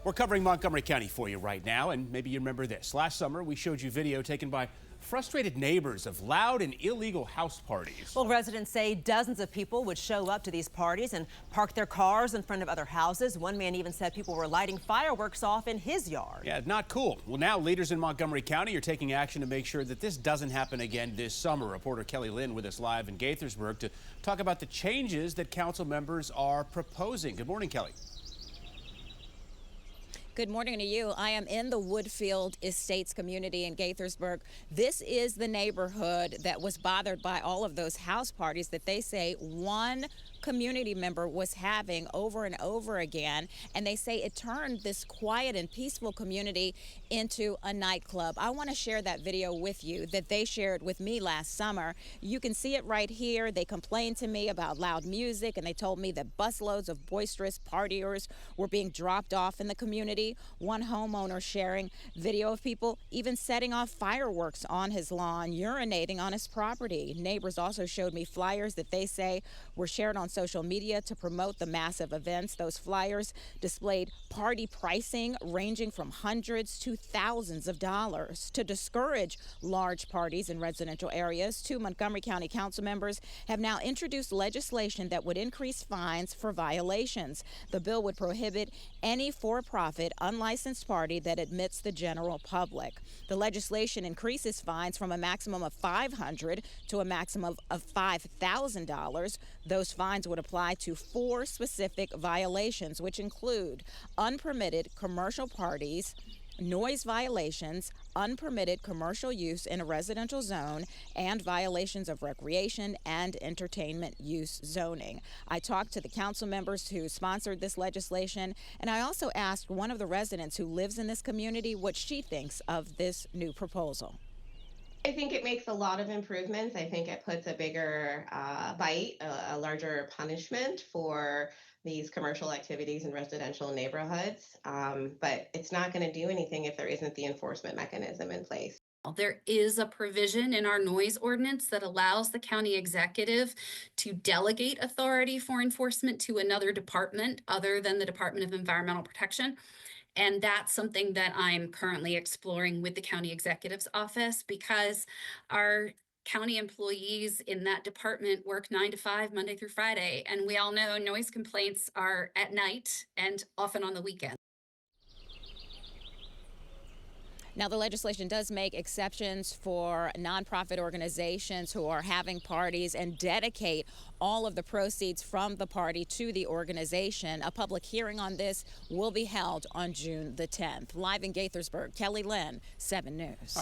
We're covering Montgomery County for you right now, and maybe you remember this. Last summer, we showed you video taken by frustrated neighbors of loud and illegal house parties. Well, residents say dozens of people would show up to these parties and park their cars in front of other houses. One man even said people were lighting fireworks off in his yard. Yeah, not cool. Well, now leaders in Montgomery County are taking action to make sure that this doesn't happen again this summer. Reporter Kelly Lynn with us live in Gaithersburg to talk about the changes that council members are proposing. Good morning, Kelly. Good morning to you. I am in the Woodfield Estates community in Gaithersburg. This is the neighborhood that was bothered by all of those house parties that they say one community member was having over and over again, and they say it turned this quiet and peaceful community into a nightclub. I want to share that video with you that they shared with me last summer. You can see it right here. They complained to me about loud music, and they told me that busloads of boisterous partiers were being dropped off in the community. One homeowner sharing video of people even setting off fireworks on his lawn, urinating on his property. Neighbors also showed me flyers that they say were shared on social media to promote the massive events. Those flyers displayed party pricing ranging from hundreds to thousands of dollars. To discourage large parties in residential areas, 2 Montgomery County council members have now introduced legislation that would increase fines for violations. The bill would prohibit any for-profit, unlicensed party that admits the general public. The legislation increases fines from a maximum of $500 to a maximum of $5,000. Those fines would apply to 4 specific violations, which include unpermitted commercial parties, noise violations, unpermitted commercial use in a residential zone, and violations of recreation and entertainment use zoning. I talked to the council members who sponsored this legislation, and I also asked one of the residents who lives in this community what she thinks of this new proposal. I think it makes a lot of improvements. I think it puts a bigger bite, a larger punishment for these commercial activities in residential neighborhoods. But it's not going to do anything if there isn't the enforcement mechanism in place. There is a provision in our noise ordinance that allows the county executive to delegate authority for enforcement to another department other than the Department of Environmental Protection. And that's something that I'm currently exploring with the county executive's office, because our county employees in that department work 9 to 5, Monday through Friday. And we all know noise complaints are at night and often on the weekend. Now, the legislation does make exceptions for nonprofit organizations who are having parties and dedicate all of the proceeds from the party to the organization. A public hearing on this will be held on June the 10th. Live in Gaithersburg, Kelly Lynn, 7 News.